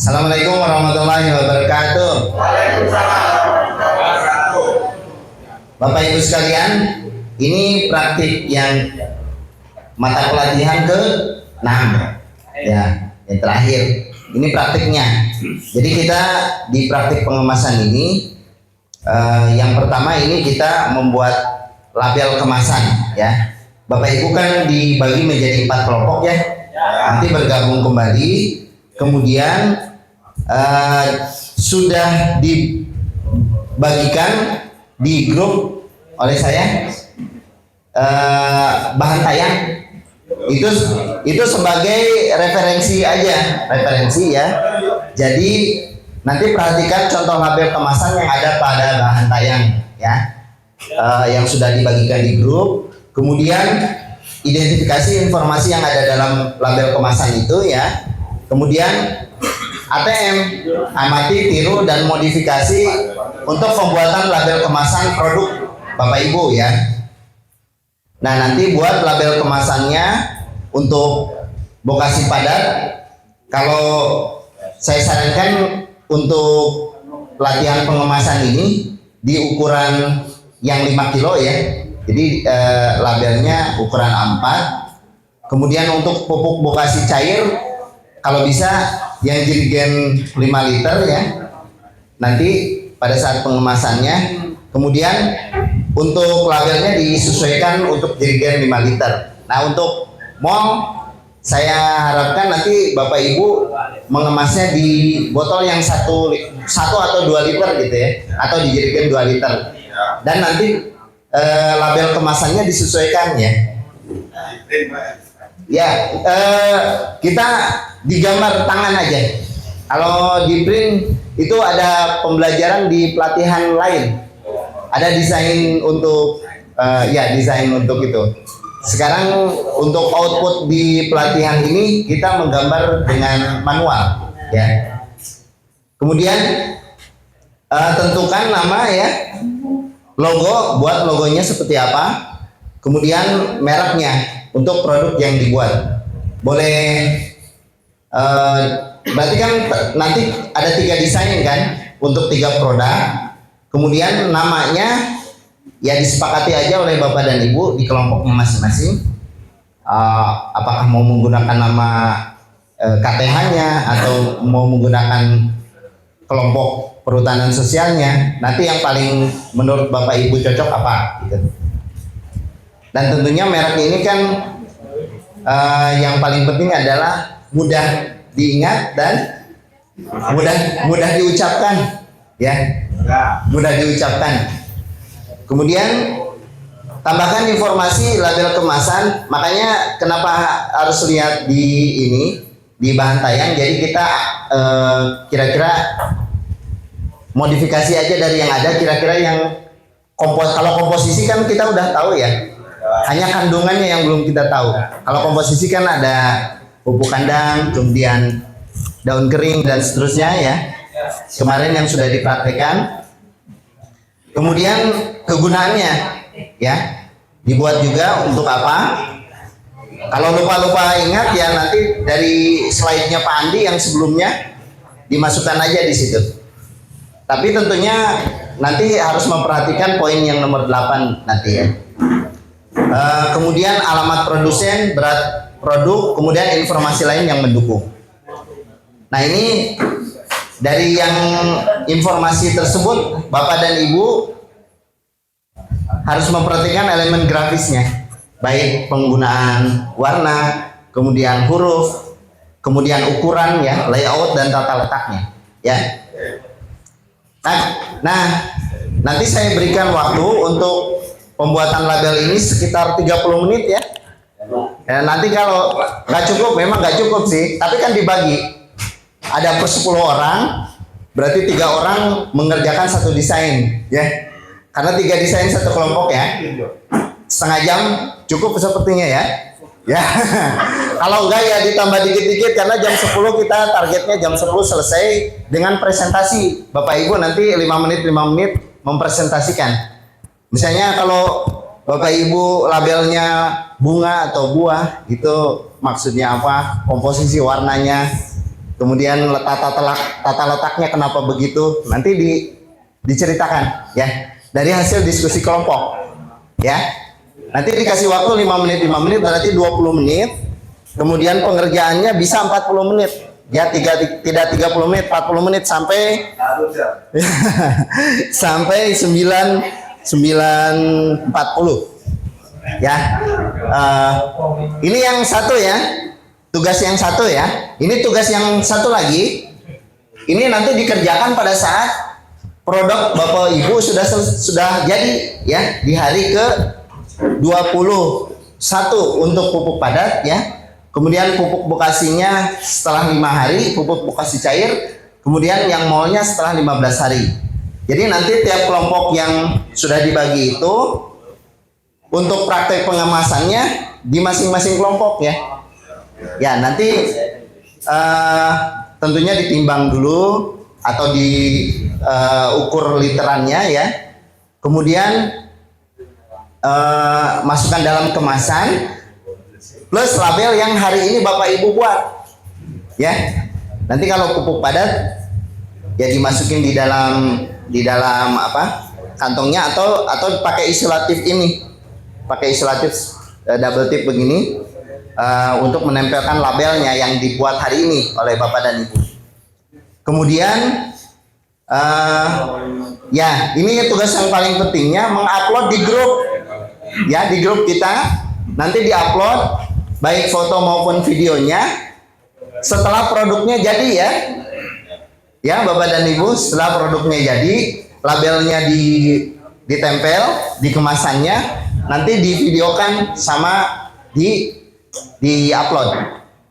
Assalamualaikum warahmatullahi wabarakatuh. Bapak Ibu sekalian, ini praktik yang mata pelatihan ke-6 ya, yang terakhir. Ini praktiknya. Jadi kita di praktik pengemasan ini yang pertama ini kita membuat label kemasan ya. Bapak Ibu kan dibagi menjadi 4 kelompok ya. Nanti bergabung kembali. Kemudian sudah dibagikan di grup oleh saya bahan tayang itu sebagai referensi aja, referensi ya. Jadi nanti perhatikan contoh label kemasan yang ada pada bahan tayang ya, yang sudah dibagikan di grup. Kemudian identifikasi informasi yang ada dalam label kemasan itu ya. Kemudian ATM, amati, tiru, dan modifikasi untuk pembuatan label kemasan produk Bapak Ibu ya. Nah nanti buat label kemasannya untuk bokasi padat. Kalau saya sarankan untuk latihan pengemasan ini di ukuran yang 5 kilo ya. Jadi labelnya ukuran A4. Kemudian untuk pupuk bokasi cair kalau bisa yang jerigen 5 liter ya, nanti pada saat pengemasannya. Kemudian untuk labelnya disesuaikan untuk jerigen 5 liter. Nah untuk mol saya harapkan nanti Bapak Ibu mengemasnya di botol yang 1 atau 2 liter gitu ya, atau di jerigen 2 liter. Dan nanti label kemasannya disesuaikan ya. Ya, kita digambar tangan aja. Kalau di print itu ada pembelajaran di pelatihan lain. Ada desain untuk desain untuk itu. Sekarang untuk output di pelatihan ini kita menggambar dengan manual ya. Kemudian tentukan nama ya. Logo, buat logonya seperti apa. Kemudian mereknya untuk produk yang dibuat. Boleh berarti kan nanti ada 3 desain kan untuk 3 produk. Kemudian namanya ya disepakati aja oleh Bapak dan Ibu di kelompoknya masing-masing. Apakah mau menggunakan nama KTH-nya atau mau menggunakan kelompok perhutanan sosialnya. Nanti yang paling menurut Bapak Ibu cocok apa gitu. Dan tentunya merek ini kan yang paling penting adalah mudah diingat dan mudah diucapkan ya, mudah diucapkan. Kemudian tambahkan informasi label kemasan. Makanya kenapa harus lihat di ini di bahan tayang. Jadi kita kira-kira modifikasi aja dari yang ada. Kira-kira yang kalau komposisi kan kita udah tahu ya. Hanya kandungannya yang belum kita tahu. Kalau komposisi kan ada pupuk kandang, kemudian daun kering dan seterusnya ya. Kemarin yang sudah dipraktekkan. Kemudian kegunaannya ya. Dibuat juga untuk apa? Kalau lupa-lupa ingat ya nanti dari slide-nya Pak Andi yang sebelumnya dimasukkan aja di situ. Tapi tentunya nanti harus memperhatikan poin yang nomor 8 nanti ya. Kemudian alamat produsen, berat produk, kemudian informasi lain yang mendukung. Nah ini dari yang informasi tersebut Bapak dan Ibu harus memperhatikan elemen grafisnya, baik penggunaan warna, kemudian huruf, kemudian ukuran ya, layout dan tata letaknya ya. Nah nanti saya berikan waktu untuk pembuatan label ini sekitar 30 menit ya. Dan nanti kalau nggak cukup, memang nggak cukup sih, tapi kan dibagi. Ada per 10 orang, berarti 3 orang mengerjakan 1 desain ya. Karena 3 desain 1 kelompok ya. Setengah jam cukup sepertinya ya. Ya. Kalau enggak ya ditambah dikit-dikit, karena jam 10 kita targetnya jam 10 selesai dengan presentasi. Bapak Ibu nanti 5 menit mempresentasikan. Misalnya kalau Bapak Ibu labelnya bunga atau buah, itu maksudnya apa, komposisi warnanya, kemudian tata letaknya kenapa begitu, nanti diceritakan ya dari hasil diskusi kelompok ya. Nanti dikasih waktu 5 menit berarti 20 menit. Kemudian pengerjaannya bisa 40 menit. Ya, tidak 30 menit, 40 menit sampai sampai 9.40 ya. Ini yang satu ya, tugas yang satu ya. Ini tugas yang satu lagi. Ini nanti dikerjakan pada saat produk Bapak Ibu sudah jadi ya di hari ke 21 untuk pupuk padat ya. Kemudian pupuk bokasinya setelah 5 hari, pupuk bokasi cair, kemudian yang molnya setelah 15 hari. Jadi nanti tiap kelompok yang sudah dibagi itu untuk praktek pengemasannya di masing-masing kelompok ya. Ya nanti tentunya ditimbang dulu atau diukur literannya ya. Kemudian masukkan dalam kemasan plus label yang hari ini Bapak Ibu buat ya. Nanti kalau pupuk padat ya dimasukin di dalam apa kantongnya atau pakai isolatif ini, pakai isolatif double tip begini untuk menempelkan labelnya yang dibuat hari ini oleh Bapak dan Ibu. Kemudian ya ini tugas yang paling pentingnya mengupload di grup ya, di grup kita nanti diupload baik foto maupun videonya setelah produknya jadi ya Bapak dan Ibu. Setelah produknya jadi, labelnya ditempel di kemasannya, nanti divideokan sama di upload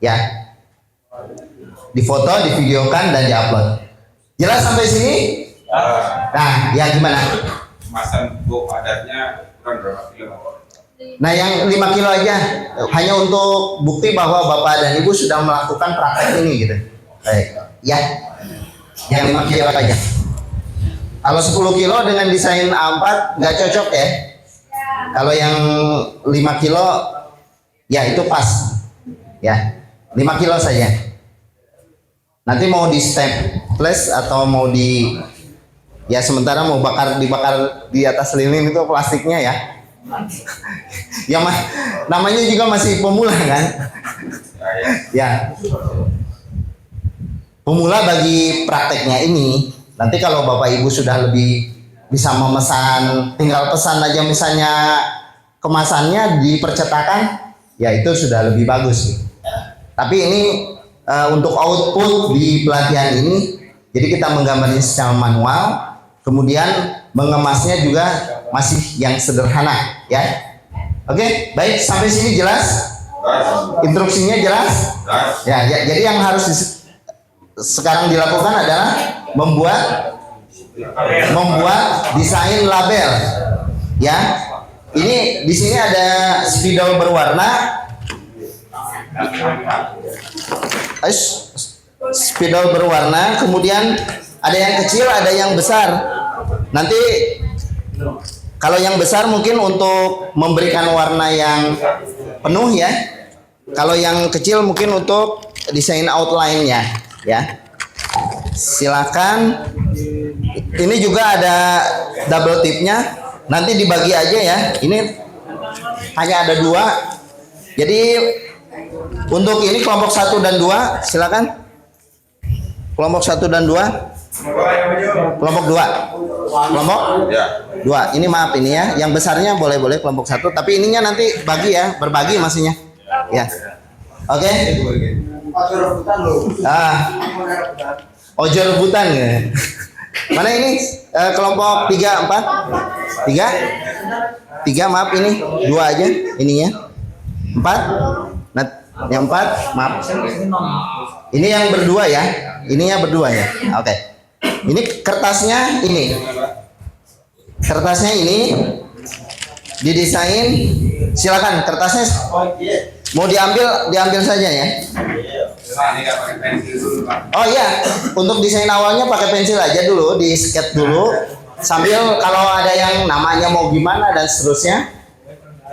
ya, difoto, divideokan dan diupload. Jelas sampai sini? Nah ya gimana? Kemasan pupuk padatnya kurang berapa kilo? Nah yang 5 kilo aja, hanya untuk bukti bahwa Bapak dan Ibu sudah melakukan praktek ini gitu. Baik, ya, yang 5 kilo aja. Kalau 10 kilo dengan desain A4 nggak cocok ya. Kalau yang 5 kilo, ya itu pas, ya 5 kilo saja. Nanti mau di staples atau mau ya sementara mau dibakar di atas lilin itu plastiknya ya. Ya namanya juga masih pemula kan ya, pemula bagi prakteknya ini. Nanti kalau Bapak Ibu sudah lebih bisa memesan, tinggal pesan aja misalnya kemasannya di percetakan ya, itu sudah lebih bagus. Tapi ini untuk output di pelatihan ini, jadi kita menggambarnya secara manual, kemudian mengemasnya juga masih yang sederhana ya. Oke, baik, sampai sini jelas? Instruksinya jelas? Ya, jadi yang harus sekarang dilakukan adalah membuat desain label ya. Ini di sini ada spidol berwarna, spidol berwarna, kemudian ada yang kecil, ada yang besar. Nanti kalau yang besar mungkin untuk memberikan warna yang penuh ya. Kalau yang kecil mungkin untuk desain outline-nya ya. Silakan. Ini juga ada double tipnya. Nanti dibagi aja ya. Ini hanya ada 2. Jadi untuk ini kelompok 1 dan 2 silakan. Kelompok 1 dan 2. Kelompok 2. Kelompok 2. Ini maaf ini ya. Yang besarnya boleh kelompok 1, tapi ininya nanti bagi ya, berbagi maksudnya. Ya. Oke. Ojo rebutan ya. Mana ini? Kelompok 3, 4. 3 maaf, ini 2 aja ininya. 4. Nah, yang 4 maaf. Ini yang berdua ya. Ininya berdua ya. Oke. Ini kertasnya ini. Kertasnya ini didesain. Silakan kertasnya mau diambil saja ya. Oh iya, untuk desain awalnya pakai pensil aja dulu, di sketch dulu. Sambil kalau ada yang namanya mau gimana dan seterusnya,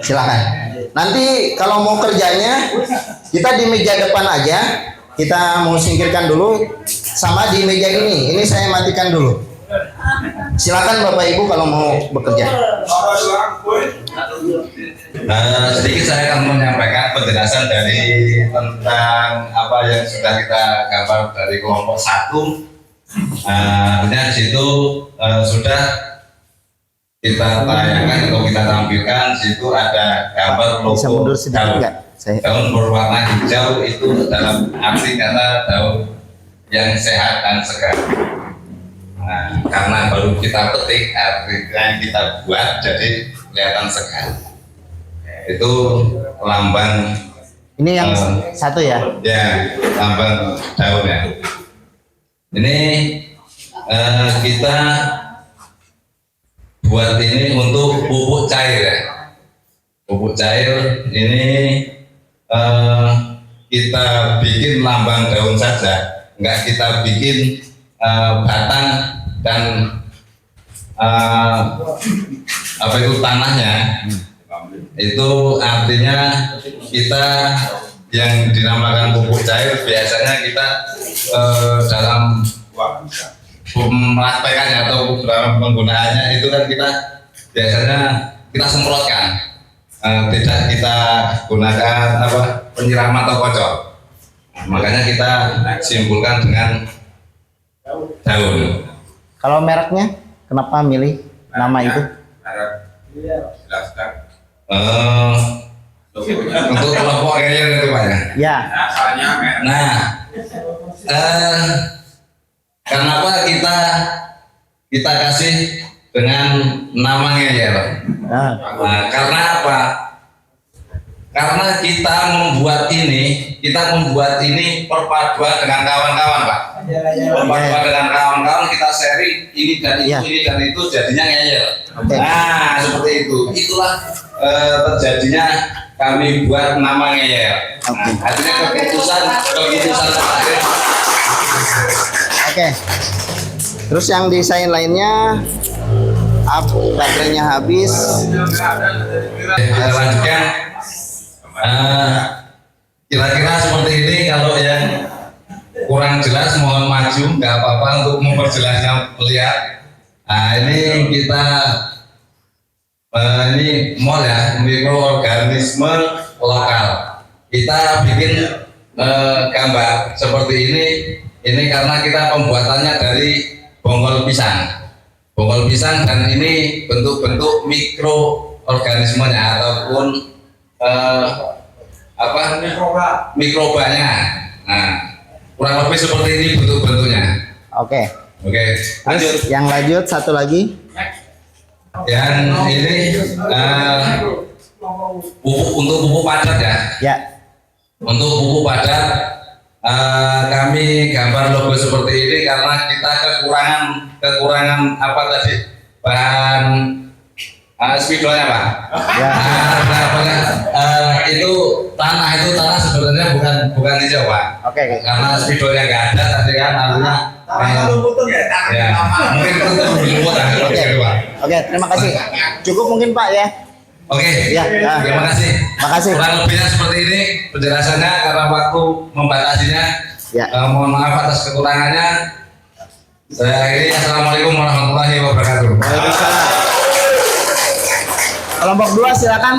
silakan. Nanti kalau mau kerjanya kita di meja depan aja, kita mau singkirkan dulu sama di meja ini. Ini saya matikan dulu. Silakan Bapak Ibu kalau mau bekerja. Sedikit saya akan menyampaikan penjelasan dari tentang apa yang sudah kita gambar dari kelompok 1. Artinya di situ sudah kita tayangkan atau kita tampilkan. Di situ ada gambar Bisa logo mundur sedikit daun. enggak? Daun berwarna hijau itu dalam arti kata daun yang sehat dan segar. Nah, karena baru kita petik, artinya kita buat jadi kelihatan segar. Itu lambang. Ini yang satu ya. Ya, lambang daun ya. Ini kita buat ini untuk pupuk cair ya. Pupuk cair ini kita bikin lambang daun saja, nggak kita bikin batang dan apa itu tanahnya. Itu artinya kita yang dinamakan pupuk cair biasanya kita dalam pemakaiannya atau dalam penggunaannya itu kan kita biasanya kita semprotkan, tidak kita gunakan apa penyiraman atau kocok. Makanya kita simpulkan dengan daun. Kalau mereknya, kenapa milih nama itu? Jelaskan. Untuk kelompok kayaknya itu Pak ya. Ya. Asalnya Nah, kenapa kita kasih dengan nama ngeyel? Nah, karena apa? Karena kita membuat ini perpaduan dengan kawan-kawan Pak. Perpaduan dengan kawan-kawan kita sharing ini dan itu, ini dan itu jadinya ngeyel. Nah, seperti itu. Itulah terjadinya kami buat nama ngeyel. Nah, artinya keputusan terakhir. Oke. Terus yang desain lainnya, baterainya habis. Kita lanjutkan. Kira-kira seperti ini. Kalau yang kurang jelas mohon maju, nggak apa-apa untuk memperjelasnya melihat. Nah, ini kita ini mol ya, mikroorganisme lokal. Kita bikin gambar seperti ini karena kita pembuatannya dari bonggol pisang dan ini bentuk-bentuk mikroorganismenya ataupun mikrobanya. Nah, kurang lebih seperti ini bentuk-bentuknya. Oke. Lanjut. Yang lanjut satu lagi. Yang ini untuk pupuk padat ya. Ya. Untuk pupuk padat kami gambar logo seperti ini karena kita kekurangan apa tadi bahan spidolnya Pak. Ya. Itu tanah sebenarnya bukan hijau Pak. Oke. Karena spidolnya nggak ada tadi kan artinya ya mungkin itu lumut Oke, terima kasih. Cukup mungkin Pak ya. Oke. Ya. Terima kasih. Makasih. Kurang lebihnya seperti ini penjelasannya karena waktu membatasinya. Ya. Mohon maaf atas kekurangannya. Saya akhiri. Assalamualaikum warahmatullahi wabarakatuh. Waalaikumsalam. Kelompok 2 silakan.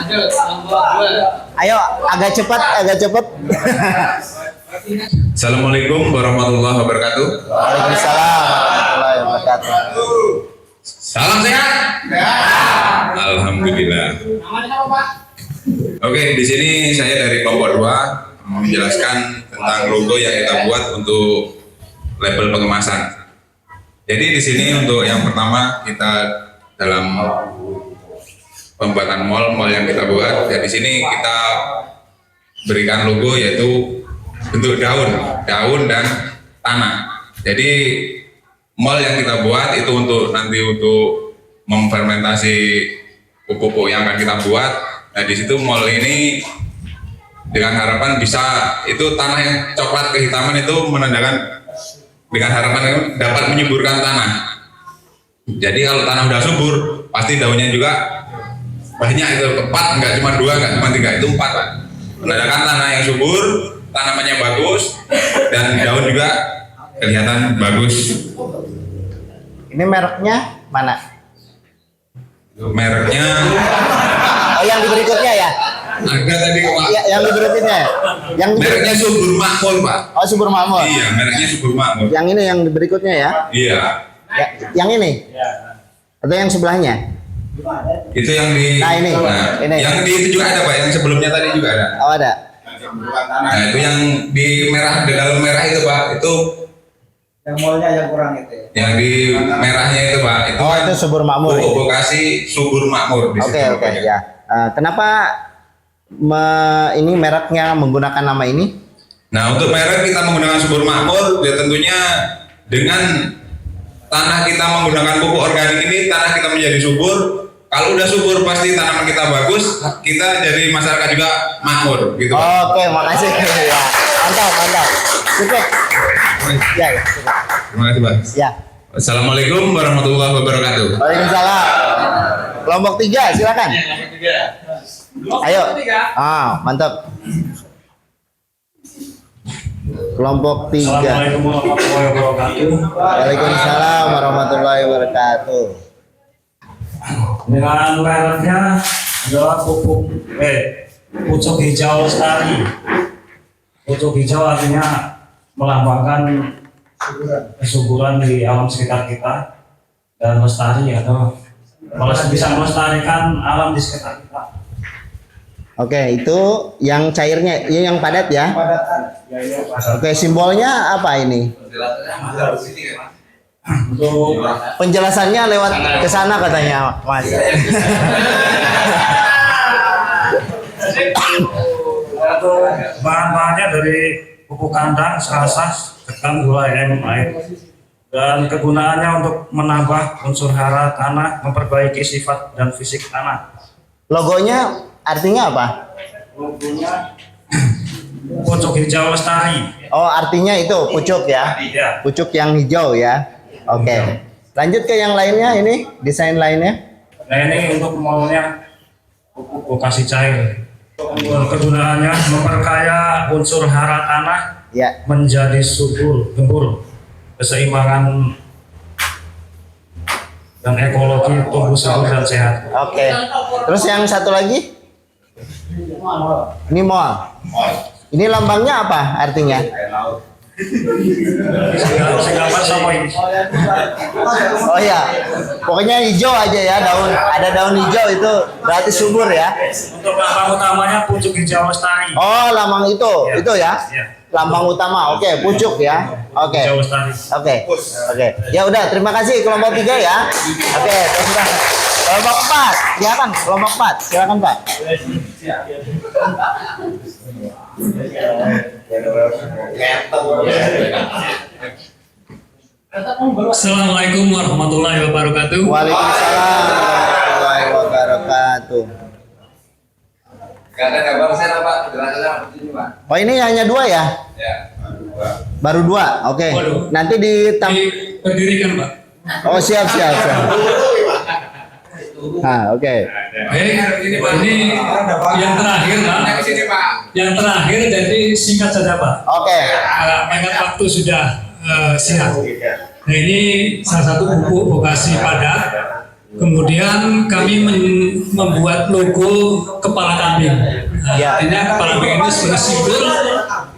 Ayo agak cepat. Assalamualaikum warahmatullahi wabarakatuh. Waalaikumsalam warahmatullahi wabarakatuh. Salam sehat. Alhamdulillah. Oke, di sini saya dari kelompok 2 menjelaskan tentang logo yang kita buat untuk label pengemasan. Jadi di sini untuk yang pertama kita dalam pembuatan mall yang kita buat, dan di sini kita berikan logo yaitu bentuk daun dan tanah. Jadi mall yang kita buat itu untuk nanti untuk memfermentasi pupuk yang akan kita buat. Nah di situ mall ini dengan harapan bisa itu tanah yang coklat kehitaman itu menandakan dengan harapan dapat menyuburkan tanah. Jadi kalau tanah udah subur pasti daunnya juga banyak, itu 4, nggak cuma 2, nggak cuma 3, itu 4 Pak. Menandakan tanah yang subur, tanamannya bagus dan daun juga kelihatan bagus. Ini mereknya mana? Mereknya Oh, yang di berikutnya ya? ada tadi Pak. Ya, yang di berikutnya. Yang di Mereknya Subur Makmur Pak. Oh, Subur Makmur. Iya, mereknya Subur Makmur. Yang ini yang di berikutnya ya? Iya. Ya, yang ini? Atau yang sebelahnya? Itu yang di. Nah, ini. Ini. Yang di itu juga ada Pak. Yang sebelumnya tadi juga ada. Oh, ada. Nah itu yang di merah, di dalam merah itu Pak. Itu Yang molnya yang kurang itu ya. yang di merahnya itu Pak. Itu Oh, kan itu Subur Makmur. pupuk Bekasi Subur Makmur. di Oke, situ, oke, Pak. ya. Kenapa ini mereknya menggunakan nama ini? Nah untuk merek kita menggunakan Subur Makmur, ya tentunya dengan tanah kita menggunakan pupuk organik ini, tanah kita menjadi subur. Kalau udah subur pasti tanaman kita bagus, kita jadi masyarakat juga makmur, gitu Pak. Oke, makasih. Ya, mantap, mantap. Cukup. Ya, ya, cukup. Terima kasih Pak. Ya. Assalamualaikum warahmatullahi wabarakatuh. Waalaikumsalam. Kelompok 3, silakan. Ayo. Ah, mantap. Kelompok 3. Assalamualaikum warahmatullahi wabarakatuh. Waalaikumsalam warahmatullahi wabarakatuh. Dengan mereknya adalah pucuk hijau lestari. Pucuk hijau artinya melambangkan kesuburan di alam sekitar kita, dan lestari atau bisa melestarikan alam di sekitar kita. Oke, itu yang cairnya, ini yang padat ya. Oke, simbolnya apa ini? Untuk Penjelasannya lewat ke sana katanya, Mas. untuk bahan-bahannya dari pupuk kandang, serasas, ketan, gula, air. Dan kegunaannya untuk menambah unsur hara tanah, memperbaiki sifat dan fisik tanah. Logonya artinya apa? Logonya pucuk hijau lestari. Oh, artinya itu pucuk ya. Ya. Pucuk yang hijau ya. Oke. Lanjut ke yang lainnya, ini desain lainnya. Nah ini untuk maunya pupuk Bekasi cair. Kegunaannya memperkaya unsur hara tanah Ya. menjadi subur, gembur, keseimbangan dan ekologi tumbuh subur dan sehat. Oke. Terus yang satu lagi? Ini mall. Ini lambangnya apa artinya? Segambar sama ini. Oh ya, pokoknya hijau aja ya, daun. Ada daun hijau itu berarti subur ya. Untuk lambang utamanya pucuk hijau lestari. Oh, lambang itu ya? Ya. Lambang utama. Oke, pucuk ya. Oke. Hijau lestari. Oke. Oke. Ya udah, terima kasih kelompok 3 ya. Oke, sudah. Kelompok 4. Silakan, kelompok 4. Silakan, Pak. Assalamualaikum warahmatullahi wabarakatuh. Waalaikumsalam warahmatullahi wabarakatuh. Gak ada gambar saya Pak, penjelasannya begini Pak. Oh, ini hanya 2 ya? Ya. Baru 2. Oke. Waduh. Nanti Berdirikan Pak. Oh, siap. Ah, oke. Baik, ini yang terakhir Pak. Yang terakhir, jadi singkat saja Pak. Oke. Mengingat waktu sudah siang. Nah ini salah satu pupuk Bekasi padat. Kemudian kami membuat logo kepala kambing. Nah, Ya. artinya kepala kambing ini sebagai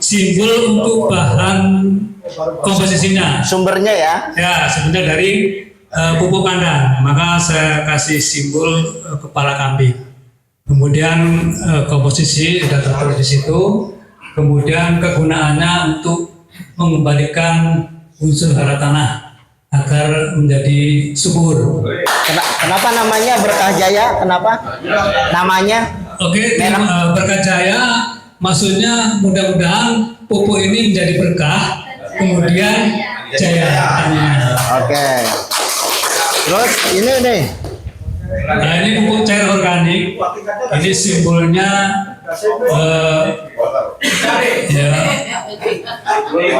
simbol untuk bahan komposisinya. Sumbernya ya. Ya, sebenarnya dari pupuk kandang, maka saya kasih simbol kepala kambing. Kemudian komposisi sudah tertulis di situ. Kemudian kegunaannya untuk mengembalikan unsur hara tanah agar menjadi subur. Kenapa namanya Berkah Jaya? Kenapa? Namanya? Oke, tim Berkah Jaya maksudnya mudah-mudahan pupuk ini menjadi berkah, kemudian jaya. Oke. Terus ini nih. Nah ini pupuk cair organik, ini simbolnya ya,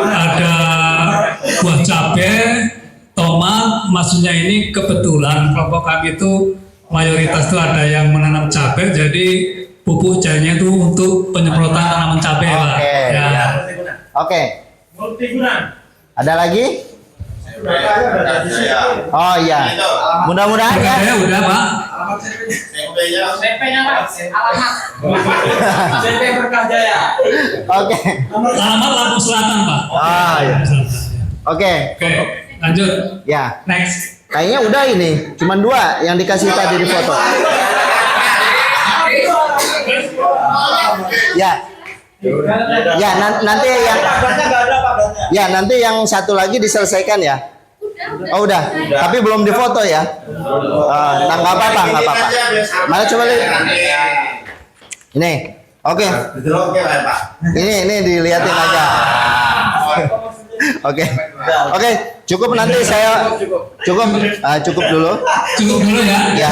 ada buah cabai, tomat. Maksudnya ini kebetulan kelompok kami itu mayoritas itu ada yang menanam cabai, jadi pupuk cairnya itu untuk penyemprotan tanaman cabai, Pak. Oke. Ya. Oke. Ada lagi? Oh iya. Mudah-mudahan ya. Ya, udah, Pak. Oke. Alamat Lampung Selatan, Pak. Ah iya. Oke. Oke, lanjut. Ya. Next. Kayaknya udah ini. Cuman 2 yang dikasih tadi di foto. Ya. Ya, nanti yang nanti yang satu lagi diselesaikan ya. Oh udah, tapi belum difoto ya. Nah, nggak apa-apa. Mana coba lihat. Ini, oke. Ini dilihatin aja. Oke, cukup nanti saya cukup dulu. Cukup dulu ya. Ya.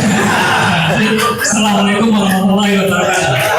Assalamualaikum warahmatullahi wabarakatuh.